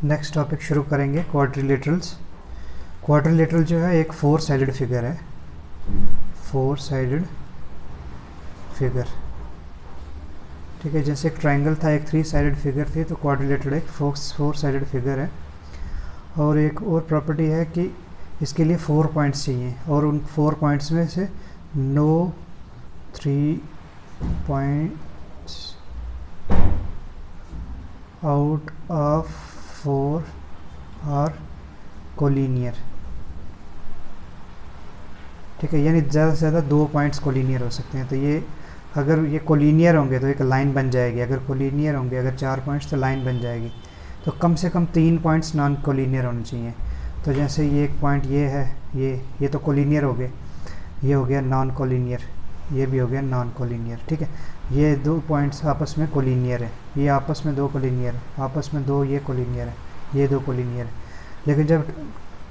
Next topic शुरू करेंगे quadrilaterals. Quadrilateral जो है एक 4 साइडेड फिगर है, 4 साइडेड फिगर। ठीक है, जैसे एक ट्रायंगल था, एक 3 साइडेड फिगर थी, तो क्वाड्रिलेटरल एक 4 साइडेड फिगर है। और एक और प्रॉपर्टी है कि इसके लिए 4 पॉइंट्स चाहिए, और उन 4 पॉइंट्स में से no 3 points out of 4 are collinear. ठीक है, यानी ज़्यादा से ज़्यादा 2 पॉइंट्स कोलिनियर हो सकते हैं। तो ये अगर ये कोलिनियर होंगे तो एक लाइन बन जाएगी, अगर कोलिनियर होंगे, अगर 4 पॉइंट्स तो लाइन बन जाएगी। तो कम से कम 3 पॉइंट्स नॉन कोलिनियर होने चाहिए। तो जैसे ये एक पॉइंट ये है, ये तो कोलिनियर हो गए, ये हो गया नॉन कोलिनियर, ये भी हो गया नॉन कोलिनियर। ठीक है, ये 2 पॉइंट्स आपस में कोलिनियर है, ये आपस में 2 कोलिनियर है, आपस में 2 ये कोलिनियर है, ये 2 कोलिनियर है। लेकिन जब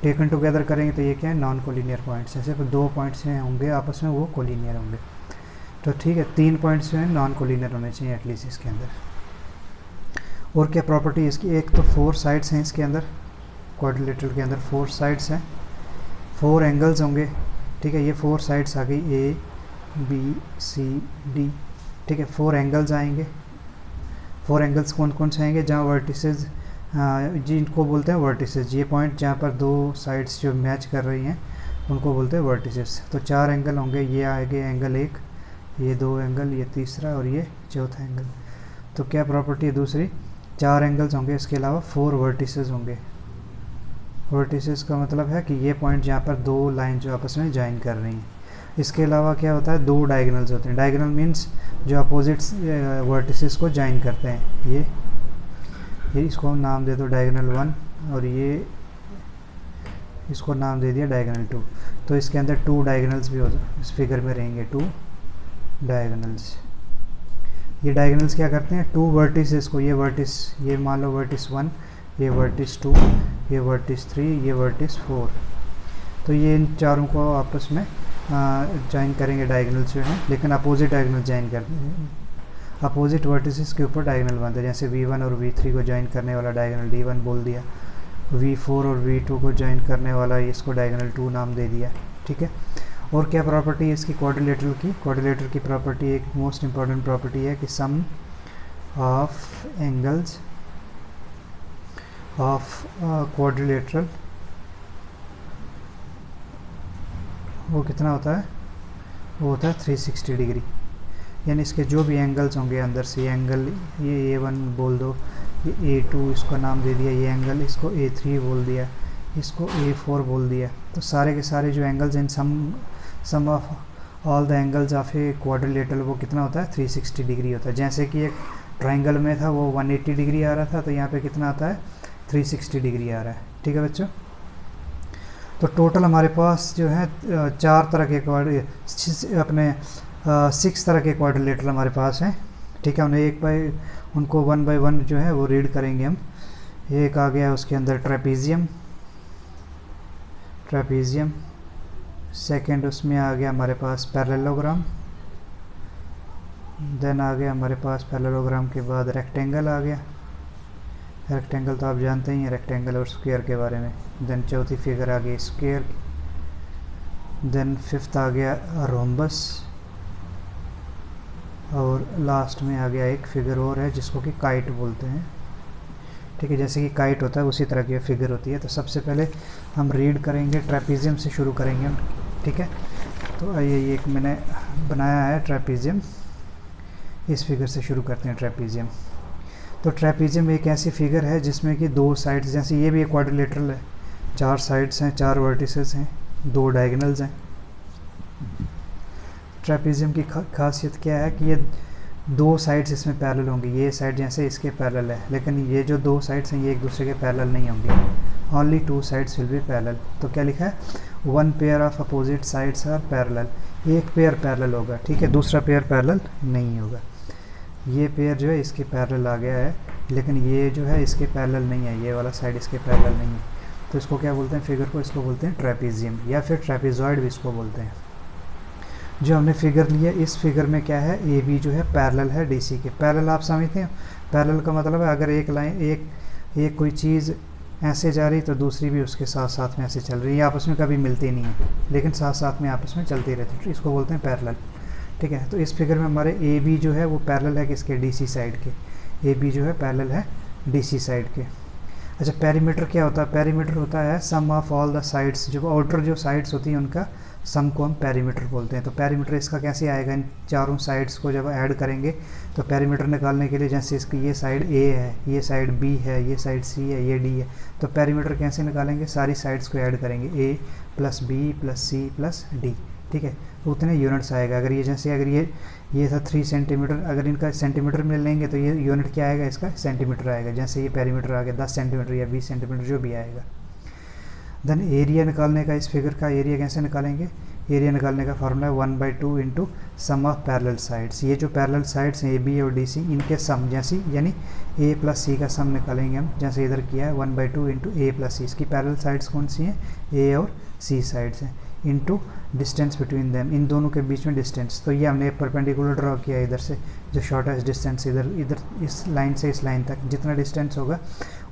टेकन टुगेदर करेंगे तो ये क्या है, नॉन कोलिनियर पॉइंट्स। ऐसे 2 पॉइंट्स हैं होंगे आपस में, वो कोलिनियर होंगे। तो ठीक है, 3 पॉइंट्स जो है नॉन कोलिनियर होने चाहिए एटलीस्ट इसके अंदर। और क्या प्रॉपर्टी इसकी, एक तो 4 साइड्स हैं इसके अंदर, क्वाड्रिलेटरल के अंदर 4 साइड्स हैं, 4 एंगल्स होंगे। ठीक है, ये 4 साइड्स आ गई, ए बी सी डी। ठीक है, 4 एंगल्स आएंगे। 4 एंगल्स कौन कौन से आएंगे, जहाँ वर्टिसेस, जिनको बोलते हैं वर्टिसेस, ये पॉइंट जहाँ पर 2 साइड्स जो मैच कर रही हैं उनको बोलते हैं वर्टिसेस। तो 4 एंगल होंगे, ये आएंगे एंगल 1, ये 2 एंगल, ये तीसरा और ये चौथा एंगल। तो क्या प्रॉपर्टी है दूसरी, 4 एंगल्स होंगे, इसके अलावा 4 वर्टिसेस होंगे। वर्टिसेस का मतलब है कि ये पॉइंट जहाँ पर 2 लाइन जो आपस में ज्वाइन कर रही हैं। इसके अलावा क्या होता है, 2 डायगोनल्स होते हैं। डायगोनल मीन्स जो अपोजिट्स वर्टिसेस को ज्वाइन करते हैं। ये इसको हम नाम दे दो डायगोनल 1, और ये इसको नाम दे दिया डायगोनल 2। तो इसके अंदर 2 डायगोनल्स भी इस फिगर में रहेंगे, 2 डायगोनल्स। ये डायगोनल्स क्या करते हैं, 2 वर्टिसेस को, ये वर्टिस, ये मान लो वर्टिस 1, ये वर्टिस 2, ये वर्टिस 3, ये वर्टिस 4। तो ये इन चारों को आपस में ज्वाइन करेंगे डायगोनल्स जो हैं, लेकिन अपोजिट डायगोनल ज्वाइन करते हैं। अपोजिट वर्टिसेस के ऊपर डायगोनल बनते हैं। जैसे V1 और V3 को ज्वाइन करने वाला डायगोनल D1 बोल दिया, V4 और V2 को ज्वाइन करने वाला इसको डायगोनल 2 नाम दे दिया। ठीक है, और क्या प्रॉपर्टी है इसकी क्वाड्रिलेटरल की, क्वाड्रिलेटरल की प्रॉपर्टी, एक मोस्ट इंपॉर्टेंट प्रॉपर्टी है कि सम ऑफ एंगल्स ऑफ क्वाड्रिलेटरल वो कितना होता है, वो होता है 360 डिग्री। यानी इसके जो भी एंगल्स होंगे अंदर से, ये एंगल, ये A1 बोल दो, ये A2 इसको नाम दे दिया, ये एंगल इसको A3 बोल दिया, इसको A4 बोल दिया। तो सारे के सारे जो angles in sum of all the angles of a quadrilateral वो कितना होता है, 360 डिग्री होता है। जैसे कि एक ट्रायंगल में था वो 180 डिग्री आ रहा था, तो यहाँ पे कितना आता है, 360 डिग्री आ रहा है। ठीक है बच्चों, तो टोटल हमारे पास जो है 4 तरह के अपने 6 तरह के क्वाड्रिलेटरल हमारे पास हैं। ठीक है, उन्हें उनको 1 बाय 1 जो है वो रीड करेंगे हम। एक आ गया उसके अंदर ट्रेपीजियम, सेकंड उसमें आ गया हमारे पास पैरेललोग्राम, देन आ गया हमारे पास पैरेललोग्राम के बाद रेक्टेंगल आ गया। रेक्टेंगल तो आप जानते ही हैं, रेक्टेंगल और स्क्वायर के बारे में। देन चौथी फिगर आ गई स्क्वायर, देन 5th आ गया रोम्बस, और लास्ट में आ गया एक फिगर और है जिसको कि काइट बोलते हैं। ठीक है, जैसे कि काइट होता है उसी तरह की फिगर होती है। तो सबसे पहले हम रीड करेंगे, ट्रेपीजियम से शुरू करेंगे हम। ठीक है, तो ये एक मैंने बनाया है ट्रेपीजियम, इस फिगर से शुरू करते हैं ट्रेपीजियम। तो ट्रेपीजियम एक ऐसी फिगर है जिसमें कि 2 साइड्स, जैसे ये भी एक क्वाड्रिलेटरल है, 4 साइड्स हैं, 4 वर्टिसेस हैं, 2 डायगोनल्स हैं। ट्रेपीजियम की खासियत क्या है कि ये 2 साइड्स इसमें पैरेलल होंगी। ये साइड जैसे इसके पैरेलल है, लेकिन ये जो 2 साइड्स हैं ये एक दूसरे के पैरेलल नहीं होंगे। Only 2 sides will be parallel. तो क्या लिखा है, 1 pair of opposite sides are parallel. एक पेयर पैरेलल होगा, ठीक है, दूसरा पेयर पैरेलल नहीं होगा। ये पेयर जो है इसके पैरेलल आ गया है, लेकिन ये जो है इसके पैरेलल नहीं है, ये वाला साइड इसके पैरेलल नहीं है। तो इसको क्या बोलते हैं, फिगर को इसको बोलते हैं ट्रेपीजियम, या फिर ट्रेपीजॉइड भी इसको बोलते हैं। जो हमने फिगर लिया, इस फिगर में क्या है, ए बी जो है पैरेलल है DC के। पैरेलल आप समझते हैं, पैरेलल का मतलब है अगर एक लाइन, एक एक कोई चीज़ ऐसे जा रही तो दूसरी भी उसके साथ साथ में ऐसे चल रही है, आपस में कभी मिलती नहीं है लेकिन साथ साथ में आपस में चलती रहती है, तो इसको बोलते हैं पैरेलल। ठीक है, तो इस फिगर में हमारे ए बी जो है वो पैरेलल है किसके, डीसी साइड के। ए बी जो है पैरेलल है डीसी साइड के। अच्छा, पेरीमीटर क्या होता है? पेरीमीटर होता है sum of all the sides, जो आउटर जो साइड्स होती हैं उनका सम को हम पेरीमीटर बोलते हैं। तो पेरीमीटर इसका कैसे आएगा, इन चारों साइड्स को जब ऐड करेंगे तो पेरीमीटर निकालने के लिए जैसे इसकी ये साइड ए है, ये साइड बी है, ये साइड सी है, ये डी है, तो पेरीमीटर कैसे निकालेंगे, सारी साइड्स को ऐड करेंगे, A plus B plus C plus D. ठीक है, तो उतने यूनिट्स आएगा। अगर ये जैसे अगर ये था 3 सेंटीमीटर, अगर इनका सेंटीमीटर में लेंगे तो ये यूनिट क्या आएगा, इसका सेंटीमीटर आएगा। जैसे ये पेरीमीटर आ गया 10 सेंटीमीटर या 20 सेंटीमीटर जो भी आएगा। देन एरिया निकालने का, इस फिगर का एरिया कैसे निकालेंगे, एरिया निकालने का फार्मूला है 1/2 into sum of parallel sides. ये जो पैरेलल साइड्स हैं ए बी और डी सी, इनके सम जैसी यानी ए प्लस सी का सम निकालेंगे हम, जैसे इधर किया है 1/2 इंटू ए प्लस सी। इसकी पैरेलल साइड्स कौन सी हैं, ए और सी साइड्स हैं, इंटू डिस्टेंस बिटवीन देम, इन दोनों के बीच में डिस्टेंस। तो ये हमने एक परपेंडिकुलर ड्रॉ किया इधर से, जो शॉर्टेस्ट डिस्टेंस इधर इस लाइन से इस लाइन तक जितना डिस्टेंस होगा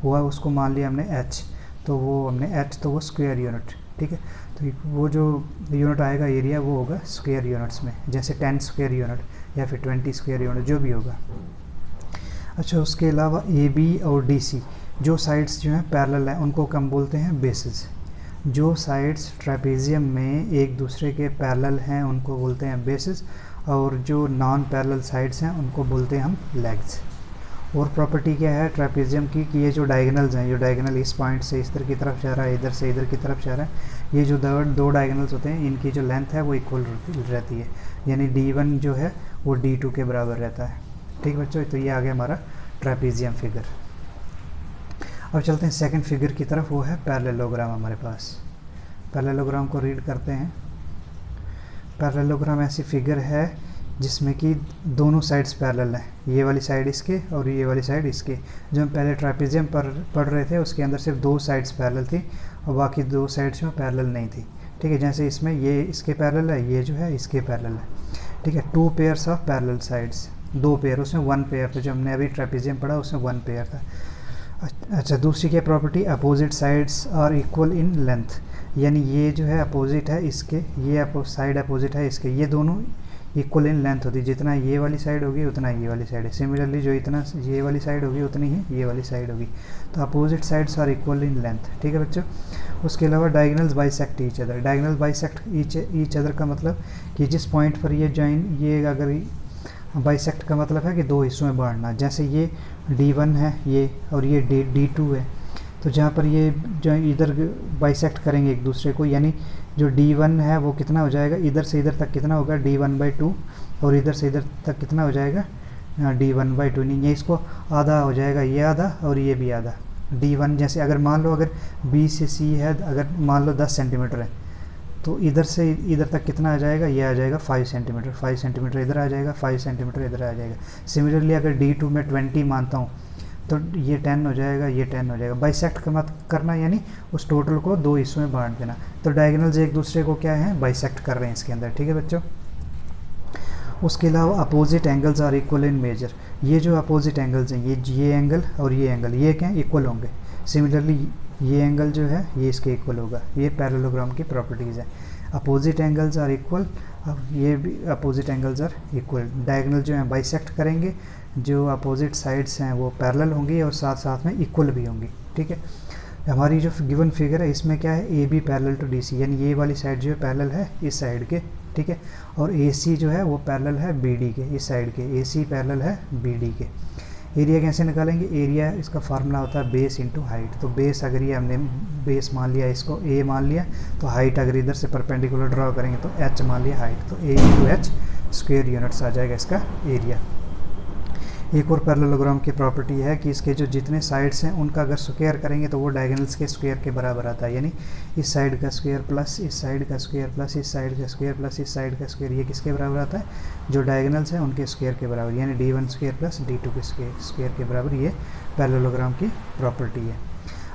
हुआ उसको मान लिया हमने एच, तो वो हमने एच तो वो स्क्वायर यूनिट। ठीक है, तो वो जो यूनिट आएगा एरिया वो होगा स्क्वायर यूनिट्स में, जैसे 10 स्क्वायर यूनिट या फिर 20 स्क्वायर यूनिट जो भी होगा। अच्छा, उसके अलावा ए बी और डी सी जो साइड्स जो हैं पैरेलल हैं उनको हम बोलते हैं बेसिस। जो साइड्स ट्रेपेजियम में एक दूसरे के पैरेलल हैं उनको बोलते हैं बेसिस, और जो नॉन पैरेलल साइड्स हैं उनको बोलते हैं हम लेग्स। और प्रॉपर्टी क्या है ट्रेपेजियम की कि ये जो डायगोनल्स हैं, जो डायगोनल इस पॉइंट से इस तरह की तरफ जा रहा है, इधर से इधर की तरफ जा रहा है, ये जो दो डायगोनल्स होते हैं इनकी जो लेंथ है वो इक्वल रहती है, यानी D1 जो है वो D2 के बराबर रहता है। ठीक बच्चों, तो ये आ गया हमारा ट्रेपेजियम फिगर। अब चलते हैं सेकंड फिगर की तरफ, वो है पैरेललोग्राम हमारे पास। पैरेललोग्राम को रीड करते हैं। पैरेललोग्राम ऐसी फिगर है जिसमें कि दोनों साइड्स पैरेलल हैं, ये वाली साइड इसके और ये वाली साइड इसके। जो हम पहले ट्रेपेजियम पर पढ़ रहे थे उसके अंदर सिर्फ 2 साइड्स पैरेलल थी और बाकी 2 साइड्स में पैरेलल नहीं थी। ठीक है, जैसे इसमें ये इसके पैरेलल है, ये जो है इसके पैरेलल है। ठीक है, 2 pairs of parallel sides, 2 pair, उसमें 1 पेयर था, जो हमने अभी ट्रेपेजियम पढ़ा उसमें 1 पेयर था। अच्छा, दूसरी क्या property, opposite sides are equal in length, यानी ये जो है अपोजिट है इसके, ये साइड अपोजिट है इसके, ये दोनों इक्वल इन लेंथ होती है। जितना ये वाली साइड होगी उतना ये वाली साइड है, सिमिलरली जो इतना ये वाली साइड होगी उतनी ही ये वाली साइड होगी। तो opposite sides are equal in length. ठीक है बच्चों, उसके अलावा diagonals bisect each other. Diagonal bisect each other का मतलब कि जिस पॉइंट पर ये जॉइन, ये अगर बाइसेक्ट का मतलब है कि 2 हिस्सों में बांटना, जैसे ये D1 है ये और ये D2 है, तो जहाँ पर ये जो इधर बाइसेक्ट करेंगे एक दूसरे को, यानी जो D1 है वो कितना हो जाएगा, इधर से इधर तक कितना होगा D1/2, और इधर से इधर तक कितना हो जाएगा D1/2। नहीं, ये इसको आधा हो जाएगा, ये आधा और ये भी आधा। D1 जैसे अगर मान लो अगर B से C है, अगर मान लो 10 सेंटीमीटर है, तो इधर से इधर तक कितना आ जाएगा, ये आ जाएगा 5 सेंटीमीटर। 5 सेंटीमीटर इधर आ जाएगा, 5 सेंटीमीटर इधर आ जाएगा। सिमिलरली अगर D2 में 20 मानता हूँ तो ये 10 हो जाएगा, ये 10 हो जाएगा। बाइसेक्ट का मत करना यानी उस टोटल को 2 हिस्सों में बांट देना। तो डायगोनल्स एक दूसरे को क्या है, बाइसेक्ट कर रहे हैं इसके अंदर। ठीक है बच्चों, उसके अलावा opposite angles are equal in measure. ये जो अपोजिट एंगल्स हैं, ये एंगल और ये एंगल, ये क्या है, इक्वल होंगे। सिमिलरली ये एंगल जो है ये इसके इक्वल होगा। ये पैरेललोग्राम की प्रॉपर्टीज़ है। अपोजिट एंगल्स आर इक्वल, अब ये भी opposite angles are equal. Diagonal जो है बाइसेक्ट करेंगे, जो अपोजिट साइड्स हैं वो पैरेलल होंगी और साथ साथ में इक्वल भी होंगी। ठीक है, हमारी जो गिवन फिगर है इसमें क्या है, A B parallel to D C, यानी ये वाली साइड जो है पैरेलल है इस साइड के। ठीक है, और ए सी जो है वो पैरेलल है बी डी के, इस साइड के ए सी पैरेलल है बी डी के। एरिया कैसे निकालेंगे, एरिया इसका फार्मूला होता है बेस इंटू हाइट। तो बेस अगर ये हमने बेस मान लिया, इसको ए मान लिया, तो हाइट अगर इधर से परपेंडिकुलर ड्रॉ करेंगे तो एच मान लिया हाइट, तो ए इंटू एच स्क्वायर यूनिट्स आ जाएगा इसका एरिया। एक और पैरेललोग्राम की प्रॉपर्टी है कि इसके जो जितने साइड्स हैं उनका अगर स्क्वायर करेंगे तो वो डायगोनल्स के स्क्वायर के बराबर आता है, यानी इस साइड का स्क्वायर प्लस इस साइड का स्क्वायर प्लस इस साइड का स्क्वायर प्लस इस साइड का स्क्वायर, ये किसके बराबर आता है, जो डायगोनल्स हैं उनके स्क्वायर के बराबर, यानी D1 स्क्वायर प्लस D2 के स्क्वायर के बराबर। ये पैरेललोग्राम की प्रॉपर्टी है।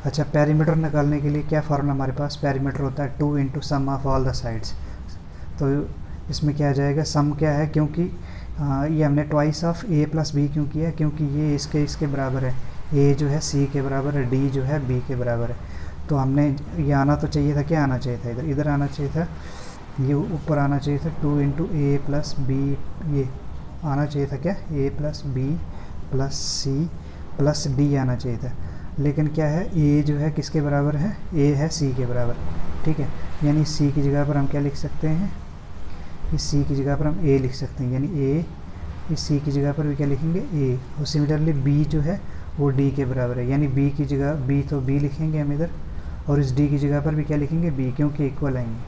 अच्छा, पेरीमीटर निकालने के लिए क्या फार्मूला हमारे पास, पेरीमीटर होता है 2 into sum of all the sides. तो इसमें क्या आ जाएगा, सम क्या है, क्योंकि ये हमने twice of A plus B क्यों किया, क्योंकि ये इसके बराबर है, ए जो है सी के बराबर है, डी जो है बी के बराबर है। तो हमने ये आना तो चाहिए था, क्या आना चाहिए था, इधर इधर आना चाहिए था, ये ऊपर आना चाहिए था 2 इंटू ए प्लस बी, ये आना चाहिए था क्या, A plus B plus C plus D आना चाहिए था। लेकिन क्या है, ए जो है किसके बराबर है, ए है सी के बराबर, ठीक है। यानी सी की जगह पर हम क्या लिख सकते हैं, इस सी की जगह पर हम ए लिख सकते हैं, यानी ए, इस सी की जगह पर भी क्या लिखेंगे ए। और सिमिलरली बी जो है वो डी के बराबर है, यानी बी की जगह बी तो बी लिखेंगे हम इधर, और इस डी की जगह पर भी क्या लिखेंगे बी, क्योंकि इक्वल आएंगे,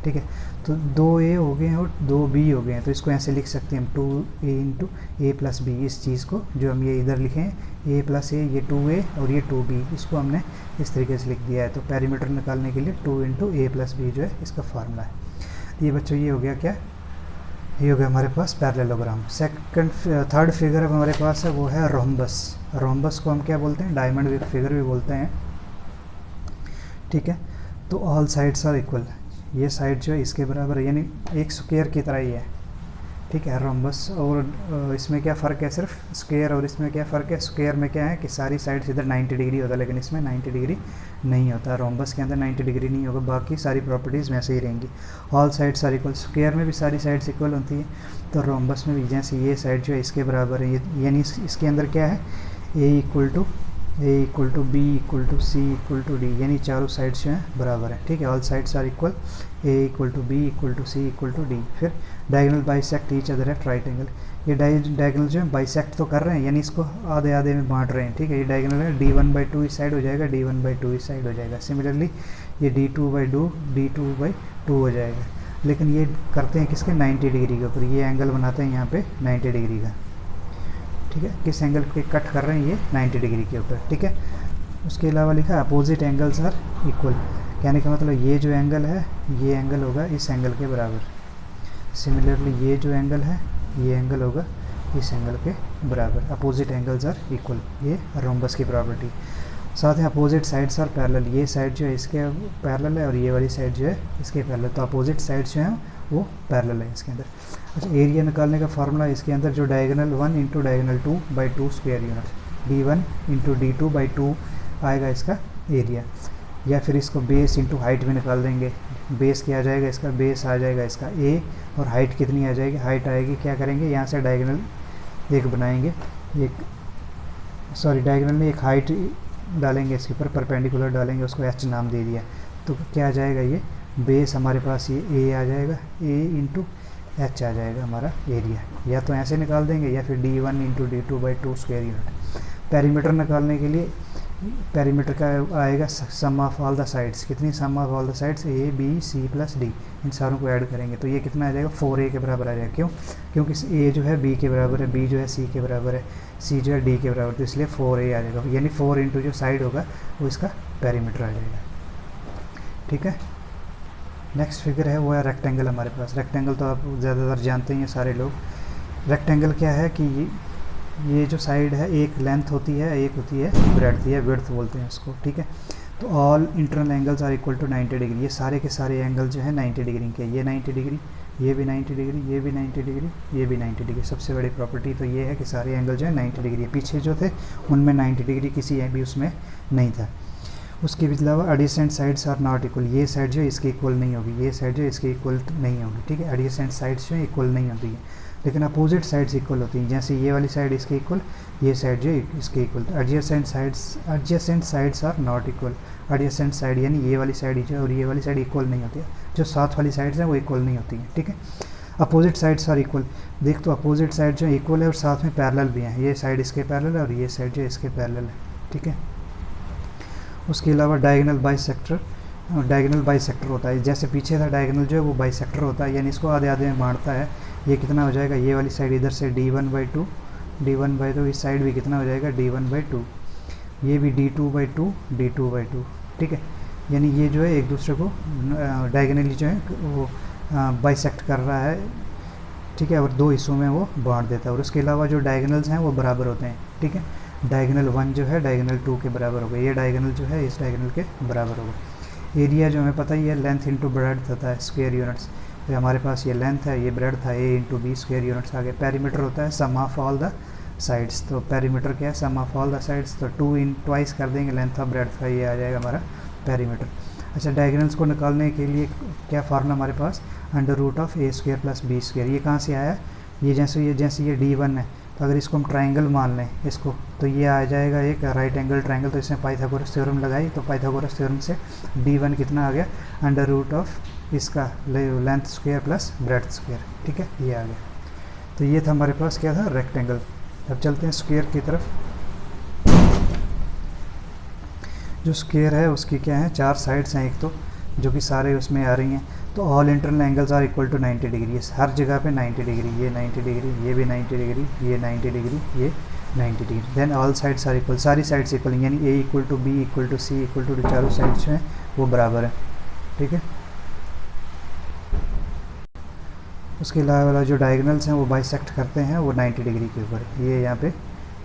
ठीक है। तो 2 ए हो गए हैं और 2 बी हो गए हैं, तो इसको ऐसे लिख सकते हैं हम 2 ए इंटू ए प्लस बी। इस चीज़ को जो हम ये इधर लिखे हैं ए प्लस ए, ये 2 ए और ये 2 बी, इसको हमने इस तरीके से लिख दिया है। तो पेरीमीटर निकालने के लिए 2 इंटू ए प्लस बी जो है इसका फार्मूला है। ये बच्चों ये हो गया क्या, ये हो गया हमारे पास पैरेललोग्राम। थर्ड फिगर अब हमारे पास है वो है रोम्बस। रोम्बस को हम क्या बोलते हैं, डायमंड फिगर भी बोलते हैं, ठीक है। तो ऑल साइड्स आर इक्वल, ये साइड जो है इसके बराबर है, यानी एक स्क्वायर की तरह ही है, ठीक है रोम्बस। और इसमें क्या फ़र्क है, सिर्फ स्क्वायर और इसमें क्या फ़र्क है, स्क्वायर में क्या है कि सारी साइड्स इधर 90 डिग्री होता है, लेकिन इसमें 90 डिग्री नहीं होता, रोम्बस के अंदर 90 डिग्री नहीं होगा, बाकी सारी प्रॉपर्टीज़ वैसे ही रहेंगी। All sides are equal, square में भी सारी साइड्स इक्वल होती हैं, तो रोम्बस में भी जैसे ये साइड जो है इसके बराबर है, यानी इसके अंदर क्या है, A equal to B equal to C equal to D, यानी चारों साइड्स जो हैं बराबर है, ठीक है। All sides are equal, A equal to B equal to C equal to D. फिर diagonal bisect each other at right angle, ये डायगोनल जो है बाइसेक्ट तो कर रहे हैं, यानी इसको आधे आधे में बांट रहे हैं, ठीक है। ये डायगोनल है d1/2 इस साइड हो जाएगा, d1/2 इस साइड हो जाएगा। सिमिलरली ये d2/2 हो जाएगा, लेकिन ये करते हैं किसके, 90 डिग्री के ऊपर, ये एंगल बनाते हैं यहाँ पे 90 डिग्री का, ठीक है। किस एंगल के कट कर रहे हैं, ये 90 डिग्री के ऊपर, ठीक है। उसके अलावा लिखा है अपोजिट एंगल्स आर इक्वल, कहने का मतलब ये जो एंगल है ये एंगल होगा इस एंगल के बराबर। सिमिलरली ये जो एंगल है ये एंगल होगा इस एंगल के बराबर। अपोजिट एंगल्स आर इक्वल, ये रोम्बस की प्रॉपर्टी। साथ में अपोजिट साइड्स आर पैरेलल, ये साइड जो है इसके पैरेलल है और ये वाली साइड जो है इसके पैरेलल, तो अपोजिट साइड्स जो हैं वो पैरेलल है इसके अंदर। अच्छा, एरिया निकालने का फार्मूला इसके अंदर जो diagonal 1 into diagonal 2/2 square unit, d1 into d2/2 आएगा इसका एरिया, या फिर इसको बेस इंटू हाइट में निकाल देंगे। बेस क्या आ जाएगा इसका, बेस आ जाएगा इसका a, और हाइट कितनी आ जाएगी, हाइट आएगी, क्या करेंगे यहाँ से डायगोनल एक बनाएंगे, डायगोनल में एक हाइट डालेंगे इसके ऊपर, परपेंडिकुलर डालेंगे, उसको h नाम दे दिया। तो क्या आ जाएगा, ये बेस हमारे पास ये a आ जाएगा, a इंटू h आ जाएगा हमारा एरिया। या तो ऐसे निकाल देंगे या फिर d1 into d2/2 square unit. Perimeter निकालने के लिए पेरीमीटर का आएगा sum of all the sides, कितनी sum of all the sides, A B C plus D, इन सारों को ऐड करेंगे तो ये कितना आ जाएगा, 4a के बराबर आ जाएगा। क्यों, क्योंकि a जो है b के बराबर है, b जो है c के बराबर है, c जो है d के बराबर, तो इसलिए 4a आ जाएगा, यानी 4 इंटू जो साइड होगा वो इसका पेरीमीटर आ जाएगा, ठीक है। नेक्स्ट फिगर है वो है रेक्टेंगल हमारे पास। रेक्टेंगल तो आप ज़्यादातर जानते ही हैं सारे लोग। रेक्टेंगल क्या है कि ये जो साइड है एक लेंथ होती है, एक होती है ब्रेड्थ या विड्थ बोलते हैं उसको, ठीक है। तो all internal angles are equal to 90 degree, ये सारे के सारे एंगल जो है 90 डिग्री के, ये 90 डिग्री, ये भी 90 डिग्री, ये भी 90 डिग्री, ये भी 90 डिग्री। सबसे बड़ी प्रॉपर्टी तो ये है कि सारे एंगल जो है 90 डिग्री है, पीछे जो थे उनमें 90 डिग्री किसी भी उसमें नहीं था। उसके अलावा adjacent sides are not equal, ये साइड जो है इसके इक्वल नहीं होगी, ये साइड जो है इसके इक्वल नहीं होगी, ठीक है। एडजेसेंट साइड्स जो है इक्वल नहीं होती है, लेकिन अपोजिट साइड्स इक्वल होती हैं, जैसे ये वाली साइड इसके इक्वल, ये साइड जो है इसके इक्वल। तो adjacent sides are not equal, adjacent side यानी ये वाली साइड जो है और ये वाली साइड इक्वल नहीं होती है, जो साथ वाली साइड्स हैं वो इक्वल नहीं होती हैं, ठीक है। अपोजिट साइड्स आर इक्वल, देख तो अपोजिट साइड जो है इक्वल है और साथ में पैरेलल भी हैं, ये साइड इसके पैरेलल है और ये साइड जो है इसके पैरेलल है, ठीक है। उसके अलावा डायगोनल बाइसेक्टर होता है, जैसे पीछे था डायगोनल जो है वो बाइसेक्टर होता है, यानी इसको आधे आधे में बांटता है। ये कितना हो जाएगा, ये वाली साइड इधर से d1/2, इस साइड भी कितना हो जाएगा d1/2, ये भी d2/2, ठीक है। यानी ये जो है एक दूसरे को डायगोनली जो है वो बाइसेक्ट कर रहा है, ठीक है, और दो हिस्सों में वो बांट देता है। और उसके अलावा जो डायगोनल्स हैं वो बराबर होते हैं, ठीक है। डायगोनल 1 जो है डायगोनल 2 के बराबर होगा, ये डायगोनल जो है इस डायगोनल के बराबर होगा। एरिया जो हमें पता ही है लेंथ इंटू ब्रेड्थ होता है स्क्वायर यूनिट्स, तो हमारे पास ये लेंथ है, ये ब्रेड्थ है, a into B square units आ गए। पेरीमीटर होता है sum of all the sides. तो पेरीमीटर क्या है, sum of all the sides, तो 2 इन ट्वाइस कर देंगे लेंथ ऑफ ब्रेड्थ का, ये आ जाएगा हमारा पेरीमीटर। अच्छा, डायगोनल्स को निकालने के लिए क्या फार्मूला हमारे पास, under root of A square plus B square. ये कहाँ से आया, ये जैसे ये D1 है, तो अगर इसको हम ट्राइंगल मान लें इसको, तो ये आ जाएगा एक राइट एंगल ट्राइंगल। तो इसमें पाइथागोरस थ्योरम लगाई, तो पाइथागोरस थ्योरम से D1 कितना आ गया, अंडर रूट ऑफ इसका length square plus breadth square. ठीक है, ये आ गया। तो ये था हमारे पास क्या था, रेक्टेंगल। अब चलते हैं स्क्वायर की तरफ। जो स्क्वायर है उसकी क्या है, 4 साइड्स हैं एक तो, जो कि सारे उसमें आ रही हैं। तो all internal angles are equal to 90 degree, हर जगह पे 90 डिग्री, ये 90 डिग्री, ये भी 90 डिग्री, ये 90 डिग्री, ये 90 degree. Then all sides are equal, सारी साइड्स इक्वल, यानी A equal to B equal to C equal to, चारों साइड्स जो हैं वो बराबर है। ठीक है, उसके अलावा जो डायगोनल्स हैं वो बाइसेक्ट करते हैं वो 90 डिग्री के ऊपर, ये यहाँ पे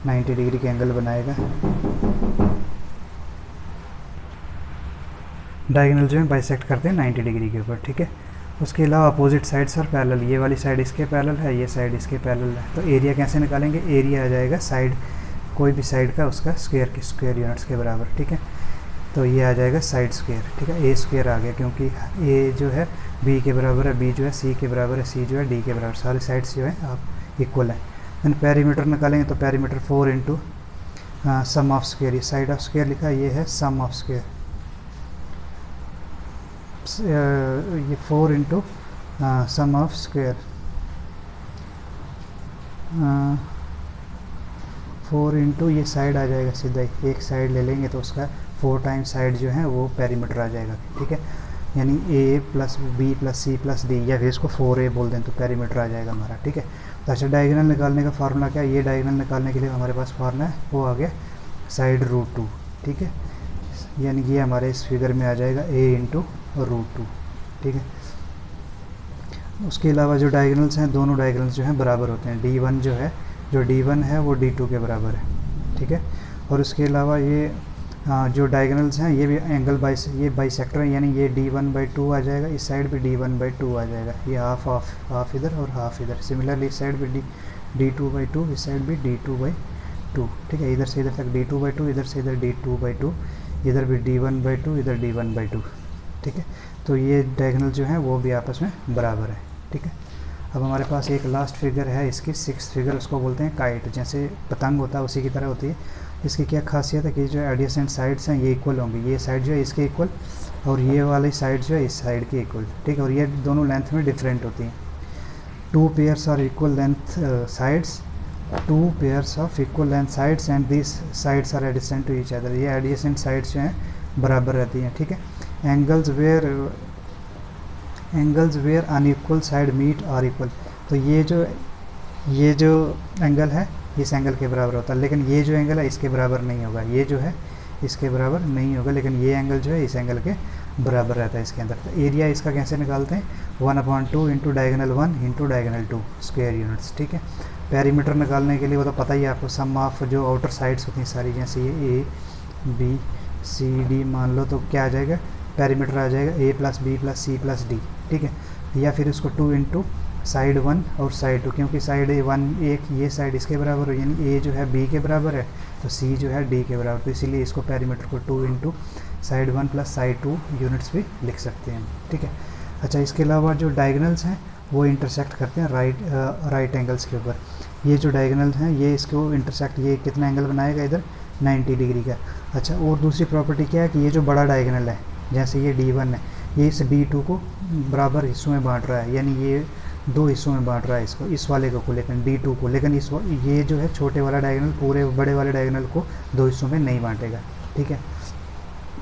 90 डिग्री के एंगल बनाएगा। डायगोनल जो है बाइसेक्ट करते हैं 90 डिग्री के ऊपर। ठीक है, उसके अलावा अपोजिट साइड्स और पैरेलल, ये वाली साइड इसके पैरेलल है, ये साइड इसके पैरेलल है। तो एरिया कैसे निकालेंगे, एरिया आ जाएगा साइड, कोई भी साइड का उसका स्क्वायर यूनिट्स के बराबर। ठीक है, तो ये आ जाएगा साइड स्क्वायर। ठीक है, ए स्क्वायर आ गया, क्योंकि ए जो है बी के बराबर है, बी जो है सी के बराबर है, सी जो है डी के बराबर, सारी साइड्स जो है आप इक्वल है। देन पेरीमीटर निकालेंगे, तो perimeter 4 into sum of square, ये साइड ऑफ स्क्वायर लिखा है, ये है सम ऑफ स्क्वायर, ये 4 into sum of square, 4 into ये साइड आ जाएगा सीधा ही, एक साइड ले लेंगे तो उसका 4 टाइम्स साइड जो है वो पेरीमीटर आ जाएगा। ठीक है, यानी A plus B plus C plus D, या फिर इसको 4A बोल दें तो पेरीमीटर आ जाएगा हमारा। ठीक है, तो अच्छा, डायगोनल निकालने का फार्मूला क्या है, ये डायगोनल निकालने के लिए हमारे पास फार्मूला है, वो आ गया साइड रूट 2। ठीक है, यानी ये हमारे इस फिगर में आ जाएगा a इंटू रूट 2। ठीक है, उसके अलावा जो डायगोनल्स हैं, दोनों डायगोनल्स जो हैं बराबर होते हैं। D1 जो है, जो D1 है वो D2 के बराबर है। ठीक है, और उसके अलावा ये जो डायगोनल्स हैं ये भी एंगल ये बाइसेक्टर है, यानी ये D1/2 आ जाएगा, इस साइड पे D1/2 आ जाएगा, ये हाफ इधर और हाफ इधर। सिमिलरली इस साइड पे D2/2, इस साइड भी D2/2। ठीक है, इधर से इधर तक D2/2, इधर से इधर D2/2, इधर भी D1/2, इधर D1/2। ठीक है, तो ये डायगोनल जो है वो भी आपस में बराबर है। ठीक है, अब हमारे पास एक लास्ट फिगर है इसकी 6th फिगर, उसको बोलते हैं काइट, जैसे पतंग होता है उसी की तरह होती है। इसकी क्या खासियत है कि जो एडजेसेंट साइड्स हैं ये इक्वल होंगी, ये साइड जो है इसके इक्वल, और ये वाली साइड जो है इस साइड के इक्वल। ठीक है, और ये दोनों लेंथ में डिफरेंट होती हैं। 2 pairs are equal length sides, 2 pairs of equal length sides and this sides are adjacent to each other, ये एडजेसेंट साइड्स जो हैं बराबर रहती हैं। ठीक है, angles where unequal side meet are equal, तो ये जो एंगल है इस एंगल के बराबर होता है, लेकिन ये जो एंगल है इसके बराबर नहीं होगा, ये जो है इसके बराबर नहीं होगा, लेकिन ये एंगल जो है इस एंगल के बराबर रहता है इसके अंदर। तो एरिया इसका कैसे निकालते हैं, 1/2 into diagonal 1 into diagonal 2 square units. ठीक है, पेरीमीटर निकालने के लिए वो तो पता ही है आपको, सम ऑफ जो आउटर साइड्स होती हैं सारी, जैसे ये A B C D मान लो, तो क्या आ जाएगा, पेरीमीटर आ जाएगा A plus B plus C plus D। ठीक है, या फिर उसको 2 इंटू साइड 1 और साइड 2, क्योंकि साइड 1 एक ये साइड इसके बराबर हो, यानी A जो है B के बराबर है, तो C जो है D के बराबर, तो इसीलिए इसको पेरीमीटर को 2 into side 1 plus side 2 units भी लिख सकते हैं। ठीक है, अच्छा, इसके अलावा जो डायगोनल्स हैं वो इंटरसेक्ट करते हैं राइट एंगल्स के ऊपर। ये जो डायगोनल्स हैं ये इसको इंटरसेक्ट, ये कितना एंगल बनाएगा इधर, 90 डिग्री का। अच्छा, और दूसरी प्रॉपर्टी क्या है कि ये जो बड़ा डायगोनल है, जैसे ये D1 है, ये इस D2 को बराबर हिस्सों में बांट रहा है, यानी ये 2 हिस्सों में बांट रहा है इसको, इस वाले को लेकिन D2 को, लेकिन ये जो है छोटे वाला डायगोनल पूरे बड़े वाले डायगोनल को 2 हिस्सों में नहीं बांटेगा। ठीक है,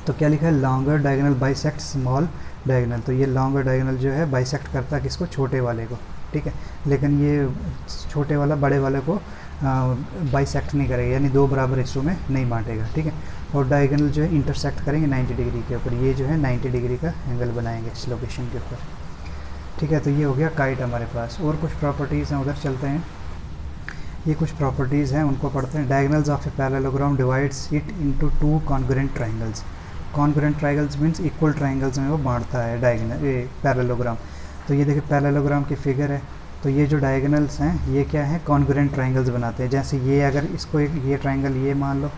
तो क्या लिखा है, longer diagonal bisect small diagonal, तो ये लॉन्गर डायगोनल जो है बाइसेक्ट करता है किसको, छोटे वाले को। ठीक है, लेकिन ये छोटे वाला बड़े वाले को बाइसेक्ट नहीं करेगा, यानी 2 बराबर हिस्सों में नहीं बांटेगा। ठीक है, और डायगोनल जो है इंटरसेक्ट करेंगे 90 डिग्री के ऊपर, ये जो है 90 डिग्री का एंगल बनाएंगे इस लोकेशन के ऊपर। ठीक है, तो ये हो गया काइट हमारे पास। और कुछ प्रॉपर्टीज़ हैं, उधर चलते हैं। ये कुछ प्रॉपर्टीज़ हैं, उनको पढ़ते हैं। Diagonals of a parallelogram divides it into 2 congruent triangles. Congruent triangles means equal triangles में वो बांटता है डायगोनल पैरेललोग्राम। तो ये देखिए पैरेललोग्राम की फिगर है, तो ये जो डायगोनल्स हैं ये क्या है, कॉन्ग्रुएंट ट्राइंगल्स बनाते हैं। जैसे ये अगर इसको ये ट्राइंगल ये मान लो,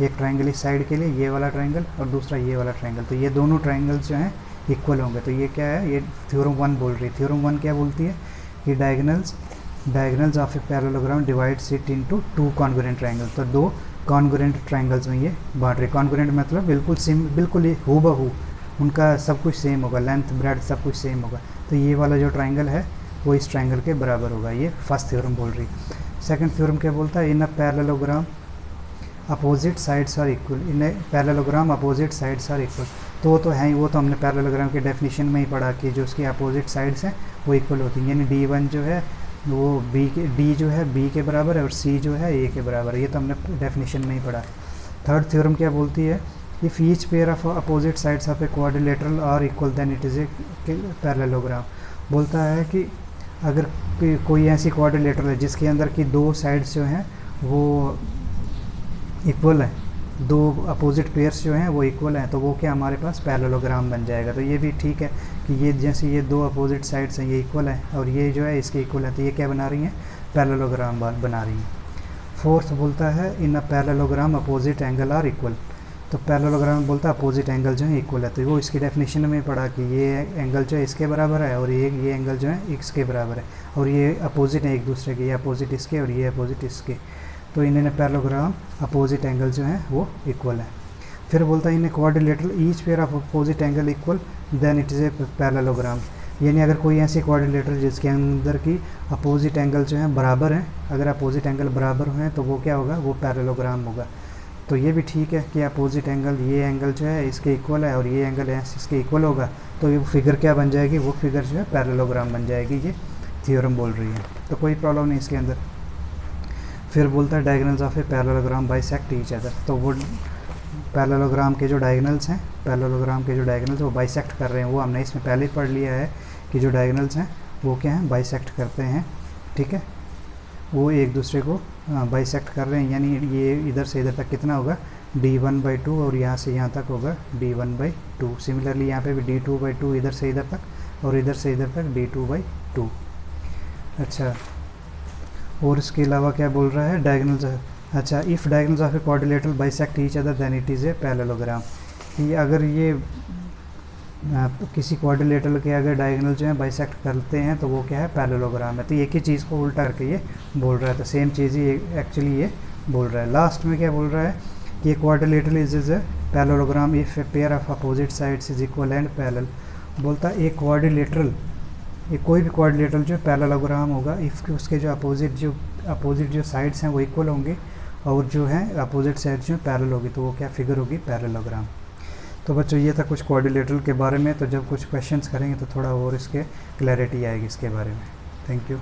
एक ट्राइंगल इस साइड के लिए, ये वाला ट्राइंगल और दूसरा ये वाला ट्राइंगल, तो ये दोनों ट्राइंगल्स जो हैं इक्वल होंगे। तो ये क्या है, ये थ्योरम 1 बोल रही है। थ्योरम 1 क्या बोलती है कि diagonals of a parallelogram divides it into 2 congruent triangles. तो 2 कॉन्ग्रुएंट ट्राइंगल्स में ये बांट रही। कॉन्ग्रुएंट मतलब बिल्कुल ही हूबहू उनका सब कुछ सेम होगा, लेंथ ब्रेड सब कुछ सेम होगा। तो ये वाला जो ट्राइंगल है वो इस ट्राइंगल के बराबर होगा। ये फर्स्ट थ्योरम बोल रही। सेकंड थ्योरम क्या बोलता है, in a parallelogram opposite sides are equal. In a parallelogram opposite sides are equal. तो है ही, वो तो हमने पैरेललोग्राम के डेफिनेशन में ही पढ़ा कि जो उसकी अपोजिट साइड्स हैं वो इक्वल होती हैं। यानी D1 जो है वो D जो है B के बराबर है और C जो है A के बराबर है। ये तो हमने डेफिनेशन में ही पढ़ा। थर्ड थ्योरम क्या बोलती है, if each pair of opposite sides of a quadrilateral are equal then it is a parallelogram. बोलता है कि अगर कोई ऐसी क्वाड्रिलेटरल है जिसके अंदर की 2 साइड्स जो हैं वो इक्वल है, 2 अपोजिट पेयर्स जो हैं वो इक्वल हैं, तो वो क्या हमारे पास पैरेललोग्राम बन जाएगा। तो ये भी ठीक है कि ये जैसे ये 2 अपोजिट साइड्स हैं ये इक्वल है और ये जो है इसके इक्वल है, तो ये क्या बना रही हैं, पैरेललोग्राम बना रही हैं। फोर्थ बोलता है in a parallelogram opposite angle are equal. तो पैरेललोग्राम बोलता है अपोजिट एंगल जो है इक्वल है। तो वो इसकी डेफिनेशन में पढ़ा कि ये एंगल जो है इसके बराबर है और ये एंगल जो है इसके बराबर है और ये अपोजिट है एक दूसरे के, ये अपोजिट इसके और ये अपोजिट इसके। तो इन्हें पैरेललोग्राम अपोजिट एंगल जो है वो इक्वल है। फिर बोलता है इन्हें quadrilateral each pair of opposite angle equal then it is a parallelogram. यानी अगर कोई ऐसी क्वाड्रिलेटरल जिसके अंदर की अपोजिट एंगल जो है बराबर हैं, अगर अपोजिट एंगल बराबर हैं तो वो क्या होगा, वो पैरेललोग्राम होगा। तो ये भी ठीक है कि अपोजिट एंगल, ये एंगल जो है इसके इक्वल है और ये एंगल है इसके इक्वल होगा, तो ये फिगर क्या बन जाएगी, वो फिगर जो है पैरेललोग्राम बन जाएगी। ये थ्योरम बोल रही है, तो कोई प्रॉब्लम नहीं इसके अंदर। फिर बोलता है diagonals of a parallelogram bisect each other. तो वो पैरेललोग्राम के जो डायगोनल्स हैं, वो बाइसेक्ट कर रहे हैं। वो हमने इसमें पहले ही पढ़ लिया है कि जो डायगोनल्स हैं वो क्या हैं, बाइसेक्ट करते हैं। ठीक है, वो एक दूसरे को बाइसेक्ट कर रहे हैं। यानी ये इधर से इधर तक कितना होगा, D1/2 और यहाँ से यहाँ तक होगा D1/2। सिमिलरली यहाँ पे भी D2/2 इधर से इधर तक और इधर से इधर तक D2/2। अच्छा, और इसके अलावा क्या बोल रहा है, डायगोनल्स। अच्छा, if diagonals of a quadrilateral bisect each other than it is a parallelogram. कि अगर ये किसी क्वाड्रिलेटरल के अगर डायगोनल जो है बाइसेक्ट करते हैं तो वो क्या है, पैरेललोग्राम है। तो एक ही चीज़ को उल्टा करके ये बोल रहा है, तो सेम चीज़ ही एक्चुअली ये बोल रहा है। लास्ट में क्या बोल रहा है कि quadrilateral is a parallelogram if a pair of opposite sides is equal and parallel. बोलता है एक क्वाड्रिलेटरल, ये कोई भी क्वाड्रिलेटरल जो पैरेललोग्राम होगा इफ़ उसके जो अपोजिट जो साइड्स हैं वो इक्वल होंगे और जो है अपोजिट साइड्स जो पैरेलल होगी, तो वो क्या फिगर होगी, पैरेललोग्राम। तो बच्चों ये था कुछ क्वाड्रिलेटरल के बारे में। तो जब कुछ क्वेश्चंस करेंगे तो थोड़ा और इसके क्लैरिटी आएगी इसके बारे में। Thank you.